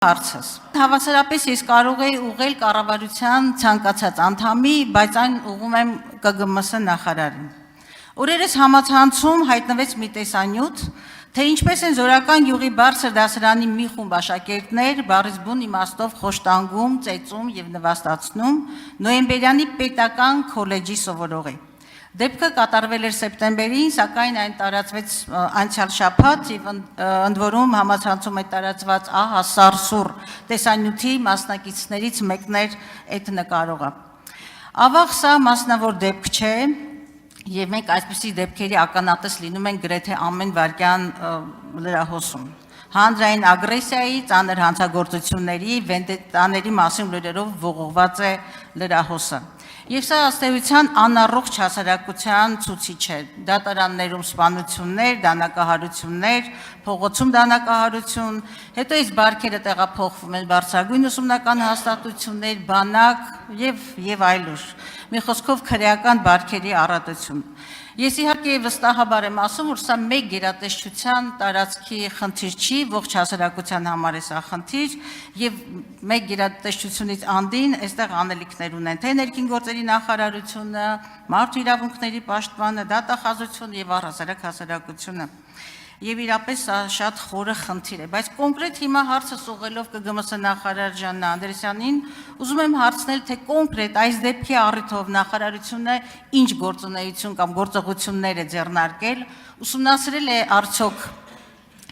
հարցս։ Հավասարապես ես կարող եի ուղղել կառավարության ցանկացած անդամի, բայց այն ուղղում եմ ԿԳՄՍ նախարարին։ Օրերս համացանցում հայտնվեց մի տեսանյութ, թե ինչպես են Զորական գյուղի բարձր դասարանի մի խումբ աշակերտներ բառից բուն իմաստով խոշտանգում, ծեծում եւ նվաստացնում նոյեմբերյանի պետական քոլեջի սովորողի։ Դեպքը կատարվել էր սեպտեմբերին, սակայն այն տարածվեց անցյալ շաբաթ եւ ընդ որում համացանցում է տարածված սարսուռ տեսանյութի մասնակիցներից մեկն էր այդ նկարողը։ Ավաղ սա մասնավոր դեպք չէ եւ մենք այսպիսի դեպքերի ականատես լինում ենք գրեթե ամեն վայրկյան լրահոսում։ Հանրային ագրեսիայի, ծանր հանցագործությունների, վենդետաների մասին լուրերով ողողված է լրահոսը։ Եվ սա ըստ էության անառողջ հասարակության ցուցիչ է։ Դատարաններում սպանություններ, դանակահարություններ, փողոցում դանակահարություն, հետո այս բարքերը տեղափոխվում են բարձրագույն ուսումնական հաստատություններ, բանակ եւ այլուր։ Մի խոսքով քրեական բարքերի առատություն։ Ես իհարկե վստահաբար եմ ասում, որ սա մեկ գերատեսչության տարածքի խնդիր չի, ողջ հասարակության համար է սա խնդիր եւ մեկ գերատեսչությունից անդին այստեղ անելիքներ ունեն, թե ներքին գործերի նախարարությունը, մարդու իրավունքների պաշտպանը, դատախազությունը եւ առհասարակ հասարակությունը։ Եվ իրապես սա շատ խորը խնդիր է, բայց կոնկրետ հիմա հարցս ուղղելով ԿԳՄՍ նախարար Ժաննա Անդրեասյանին, ուզում եմ հարցնել, թե կոնկրետ այս դեպքի առիթով նախարարությունը ինչ գործունեություն կամ գործողություններ է ձեռնարկել, ուսումնասիրել է արդյոք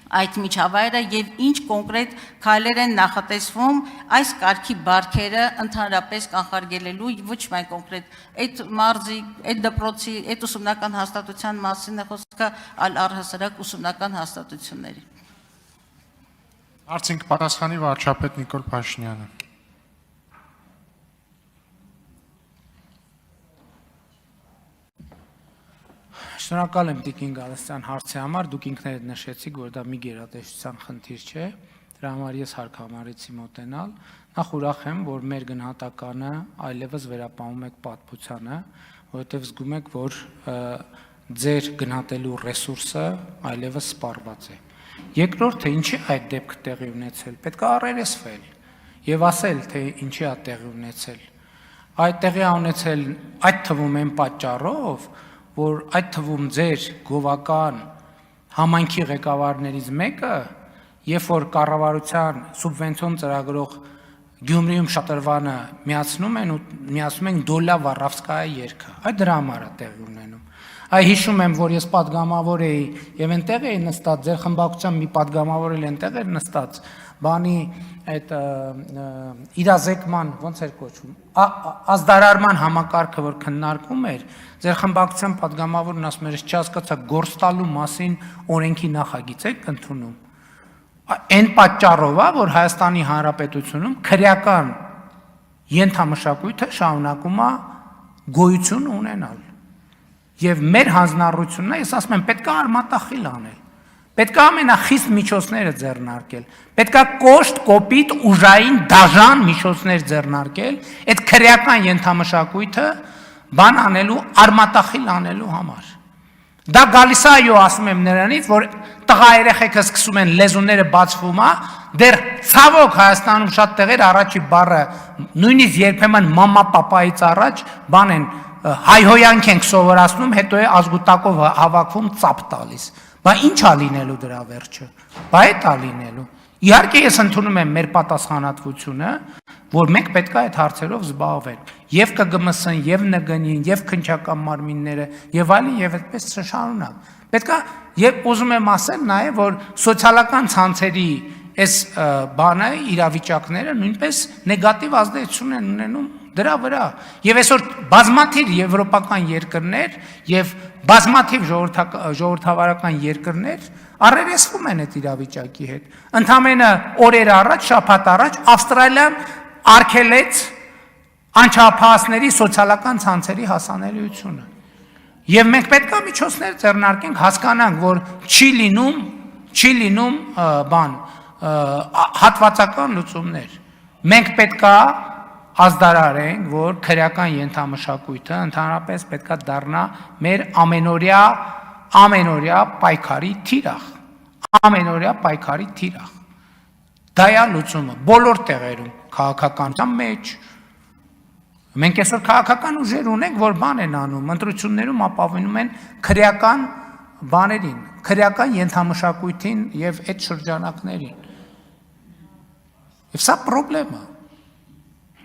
այդ միջավայրը եւ ինչ կոնկրետ քայլեր են նախատեսվում այս կարգի բարքերը ընդհանրապես կանխարգելելու ոչ միայն կոնկրետ այդ մարզի, այդ դպրոցի, այդ ուսումնական հաստատության մասին է խոսքը, այլ առհասարակ ուսումնական հաստատությունների։ Հարցին կպատասխանի վարչապետ Նիկոլ Փաշինյանը։ Շնորհակալ եմ Տիկին Գալստյան հարցի համար, դուք ինքներդ նշեցիք, որ դա մի գերատեսչության խնդիր չէ, դրա համար ես հարկամարեցի մոտենալ, նախ ուրախ եմ, որ մեր գնահատականը այլևս վերապահում եք պատմությանը, որովհետև զգում եք, որ ձեր գնահատելու ռեսուրսը այլևս սպառված է։ Երկրորդը, ինչի այդ դեպքը տեղի ունեցել, պետք է առերեսվել եւ ասել, թե ինչի է տեղի ունեցել։ Այդ տեղի է ունեցել այդ թվում են պատճառով, որ այդ թվում ձեր գովական համայնքի ղեկավարներից մեկը, երբ որ կառավարության սուբվենցիոն ծրագրող Գյումրիում շատրվանը միացնում են ու միացնում են Դոլա Վառավսկայա երգը, այդ դրա համար է տեղի ունենում։ Այ հիշում եմ, որ ես պատգամավոր էի եւ այնտեղ էի նստած, ձեր խմբակցության մի պատգամավոր էլ այնտեղ էր նստած, բանի այդ իրազեկման, ոնց էր կոչվում, ազդարարման համակարգը, որ քննարկում էր, ձեր խմբակցության պատգամավորն ասում էր, չհասկացա, գործ տալու մասին օրենքի նախագիծ եք ընդունում։ Այն պատճառով է, որ Հայաստանի Հանրապետությունում քրեական ենթամշակույթը շարունակում է գոյություն ունենալ։ Եվ մեր հանձնառությունն է, ես ասում եմ, պետք է արմատախիլ անել, պետք է ամենախիստ միջոցները ձեռնարկել, պետք է կոշտ, կոպիտ, ուժային, դաժան միջոցներ ձեռնարկել, այդ քրեական ենթամշակույթը բան անելու, արմատախիլ անելու համար։ Դա գալիս է, այո, ասում եմ նրանից, որ տղա երեխեքը սկսում են լեզուները բացվում է, դեռ ցավոք Հայաստանում շատ տեղեր առաջի բառը, նույնիսկ երբեմն մամա պապայից առաջ բան են հայհոյանք ենք սովորացնում, հետո է ազգուտակով հավաքվում ծապ տալիս։ Բա ինչ է լինելու դրա վերջը։ Բա այդ է լինելու։ Իհարկե ես ընդունում եմ մեր պատասխանատվությունը, որ մենք պետք է այդ հարցերով զբաղվել։ Եվ ԿԳՄՍ-ն, եւ ՆԳՆ-ին, եւ քննչական մարմինները, եւ այլն, եւ այդպես շարունակ։ Պետք է եւ ուզում եմ ասել նաեւ, որ սոցիալական ցանցերի այս բանը իրավիճակները նույնպես նեգատիվ ազդեցություն են ունենում դրա վրա։ Եվ այսօր բազմաթիվ եվրոպական երկրներ եւ բազմաթիվ ժողովրդավարական երկրներ առերեսվում են այդ իրավիճակի հետ։ Ընդամենը օրեր առաջ, շաբաթ առաջ Ավստրալիան արգելեց անչափահասների սոցիալական ցանցերի հասանելիությունը։ Եվ մենք պետք է միջոցներ ձեռնարկենք, հասկանանք, որ չի լինում բան հատվածական լուծումներ։ Մենք պետք է ազդարարենք, որ քրեական ենթամշակույթը ընդհանրապես պետք է դառնա մեր ամենօրյա պայքարի թիրախ։ Դա է լուծումը բոլոր տեղերում, քաղաքական մեջ։ Մենք այսօր քաղաքական ուժեր ունենք, որ բան են անում, ընտրություններում ապավինում են քրեական բաներին, քրեական ենթամշակույթին եւ այդ շրջանակներին։ Եվ սա խնդրեմ է։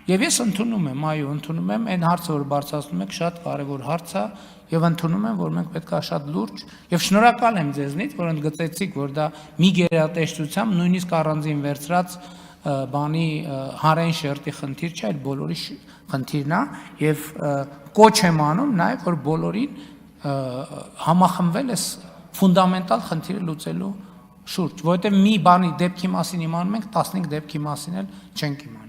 Եվ ես ընդունում եմ, այո, ընդունում եմ այն հարցը, որ բարձրացնում եք, շատ կարևոր հարց է, եւ ընդունում եմ, որ մենք պետք է շատ լուրջ եւ շնորհակալ եմ ձեզնից, որ ընդգծեցիք, որ դա մի գերատեսչությամբ նույնիսկ առանձին վերծրած բանի հանրային շերտի խնդիր չէ, այլ բոլորի խնդիրն է եւ կոչ եմ անում նաեւ, որ բոլորին համախմբվել էս ֆունդամենտալ խնդիրը լուծելու շուրջ, որովհետեւ մի բանի դեպքի մասին իմանում ենք, 15 դեպքի մասին էլ չենք իմանում։